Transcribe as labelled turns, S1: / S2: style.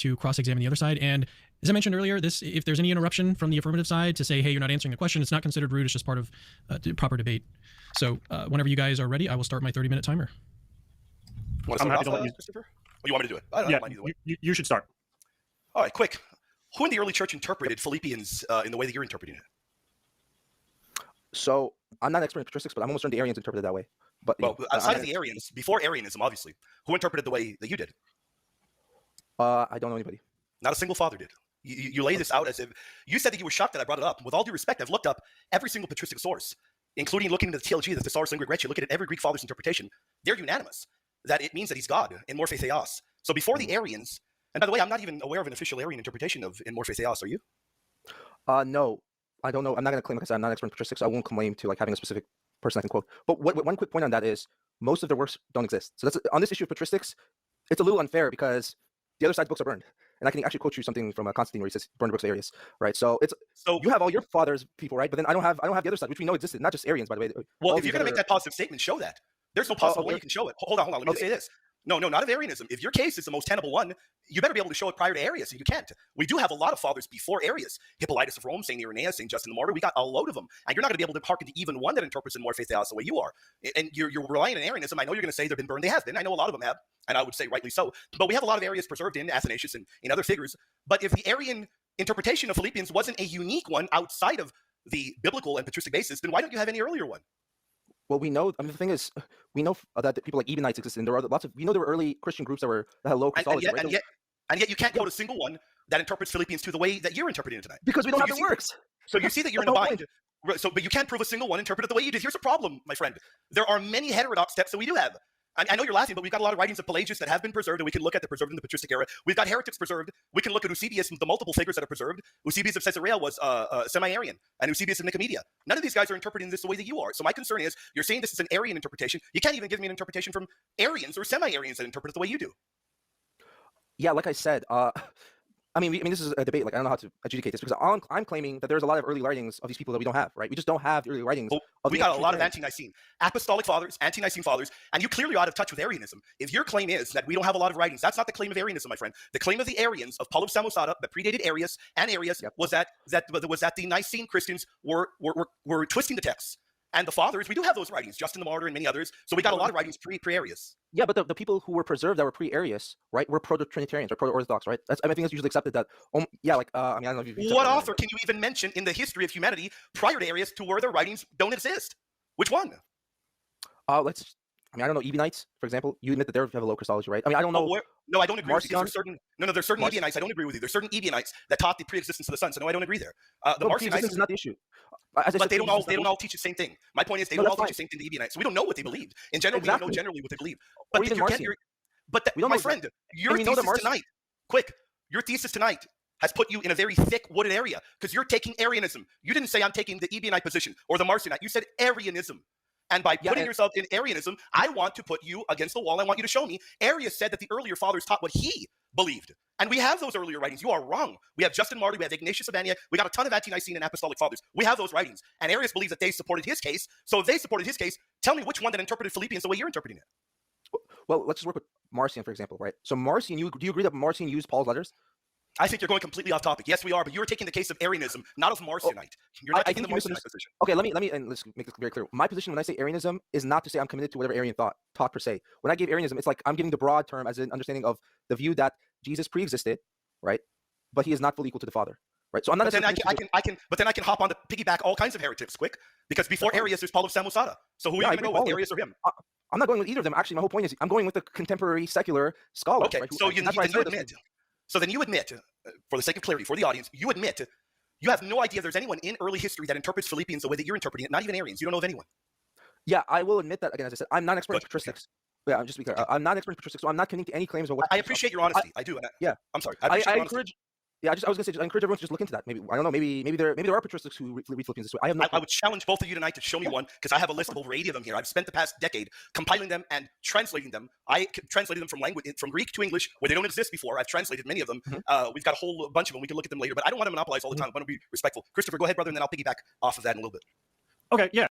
S1: to cross-examine the other side. And as I mentioned earlier, if there's any interruption from the affirmative side to say, hey, you're not answering the question, it's not considered rude. It's just part of proper debate. So whenever you guys are ready, I will start my 30-minute timer.
S2: I'm happy to let you, Christopher. Or you want me to do it? I don't mind either way.
S3: You should start.
S2: All right, quick. Who in the early church interpreted Philippians in the way that you're interpreting it?
S4: So I'm not an expert in patristics, but I'm almost certain the Arians interpreted it that way. But
S2: outside of the Arians, before Arianism, obviously, who interpreted the way that you did?
S4: I don't know anybody.
S2: Not a single father did. You lay this out as if you said that you were shocked that I brought it up. With all due respect, I've looked up every single patristic source, including looking into the TLG, the Thesaurus Lingua Graecia, looking at every Greek father's interpretation. They're unanimous that it means that he's God in morphe theos. So before the Arians, and by the way, I'm not even aware of an official Arian interpretation of in morphe theos. Are you?
S4: No, I don't know. I'm not going to claim, like I said, I'm not an expert in patristics, so I won't claim to like having a specific person I can quote. But one quick point on that is most of their works don't exist. So that's on this issue of patristics. It's a little unfair because the other side's books are burned, and I can actually quote you something from Constantine where he says burn the books of Arius, right? So you have all your father's people, right? But then I don't have the other side, which we know existed, not just Arians, by the way.
S2: Well, if you're going to make that positive statement, show that. There's no possible way you can show it. Hold on. Let me just say this. No, not of Arianism. If your case is the most tenable one, you better be able to show it prior to Arius, and you can't. We do have a lot of fathers before Arius. Hippolytus of Rome, St. Irenaeus, St. Justin the Martyr. We got a load of them. And you're not going to be able to hearken to even one that interprets in morphe theos the way you are. And you're relying on Arianism. I know you're going to say they've been burned. They have been. I know a lot of them have. And I would say rightly so. But we have a lot of Arius preserved in Athanasius and in other figures. But if the Arian interpretation of Philippians wasn't a unique one outside of the biblical and patristic basis, then why don't you have any earlier one?
S4: Well, we know. I mean, the thing is, we know that people like Ebionites existed, and there are lots of. We know there were early Christian groups that had low Christology,
S2: and yet you can't quote a single one that interprets Philippians 2 the way that you're interpreting it tonight.
S4: Because we don't have the works.
S2: So you see that you're in a bind. But you can't prove a single one interpreted the way you did. Here's a problem, my friend. There are many heterodox texts that we do have. I know you're laughing, but we've got a lot of writings of Pelagius that have been preserved, and we can look at the preserved in the patristic era. We've got heretics preserved. We can look at Eusebius, the multiple figures that are preserved. Eusebius of Caesarea was semi-Arian, and Eusebius of Nicomedia. None of these guys are interpreting this the way that you are. So my concern is, you're saying this is an Arian interpretation. You can't even give me an interpretation from Arians or semi-Arians that interpret it the way you do.
S4: Yeah, like I said, I mean, this is a debate. Like, I don't know how to adjudicate this because I'm claiming that there's a lot of early writings of these people that we don't have, right? We just don't have the early writings.
S2: We got a lot of ante-Nicene, apostolic fathers, ante-Nicene fathers, and you clearly are out of touch with Arianism. If your claim is that we don't have a lot of writings, that's not the claim of Arianism, my friend. The claim of the Arians of Paul of Samosata that predated Arius and Arius was that the Nicene Christians were twisting the texts. And the fathers, we do have those writings, Justin the Martyr and many others. So we got a lot of writings pre-Arius.
S4: Yeah, but the people who were preserved that were pre-Arius, right, were proto-Trinitarians or proto-Orthodox, right? I think that's usually accepted that. I don't know if you.
S2: What author can you even mention in the history of humanity prior to Arius to where their writings don't exist? Which one?
S4: I don't know, Ebionites, for example. You admit that they have a low Christology, right? I mean, I don't know.
S2: No, I don't agree with you. There's certain Ebionites. I don't agree with you. There's certain Ebionites that taught the pre-existence of the Son. So no, I don't agree there. The Marcionites
S4: is not the issue.
S2: But they don't all teach the same thing. My point is they don't all teach the same thing to the Ebionites. So we don't know what they believed. In general, we don't know generally what they believe. But my friend, your thesis tonight, your thesis tonight has put you in a very thick wooded area because you're taking Arianism. You didn't say I'm taking the Ebionite position or the Marcionite. You said Arianism. And by putting yourself in Arianism, I want to put you against the wall. I want you to show me. Arius said that the earlier fathers taught what he believed. And we have those earlier writings. You are wrong. We have Justin Martyr. We have Ignatius of Antioch. We got a ton of ante-Nicene and apostolic fathers. We have those writings. And Arius believes that they supported his case. So if they supported his case, tell me which one that interpreted Philippians the way you're interpreting it.
S4: Well, let's just work with Marcion, for example, right? So Marcion, do you agree that Marcion used Paul's letters?
S2: I think you're going completely off topic. Yes, we are, but you're taking the case of Arianism, not of Marcionite. You're not taking the Marcionite position.
S4: Okay, let me, and let's make this very clear. My position when I say Arianism is not to say I'm committed to whatever Arian taught per se. When I give Arianism, it's like I'm giving the broad term as an understanding of the view that Jesus pre-existed, right? But he is not fully equal to the Father, right? So I'm not.
S2: But then I can hop on to piggyback all kinds of heretics quick because before Arius, there's Paul of Samosata. So who are you going to go with, Arius or him?
S4: I'm not going with either of them. Actually, my whole point is I'm going with the contemporary secular scholar.
S2: Okay, right? So then you admit, for the sake of clarity, for the audience, you admit you have no idea there's anyone in early history that interprets Philippians the way that you're interpreting it, not even Arians. You don't know of anyone.
S4: Yeah, I will admit that, again, as I said, I'm not an expert in patristics. Yeah, I'm just to be clear. I'm not an expert in patristics, so I'm not committing to any claims of what.
S2: I appreciate your honesty. I do. I'm sorry. I encourage.
S4: Yeah, I was gonna say, I encourage everyone to just look into that. Maybe I don't know. Maybe there are patristics who read Philippians this way.
S2: I would challenge both of you tonight to show me one because I have a list of over 80 of them here. I've spent the past decade compiling them and translating them. I translated them from Greek to English where they don't exist before. I've translated many of them. We've got a whole bunch of them. We can look at them later, but I don't want to monopolize all the time. I want to be respectful. Christopher, go ahead, brother, and then I'll piggyback off of that in a little bit.
S3: Okay, yeah.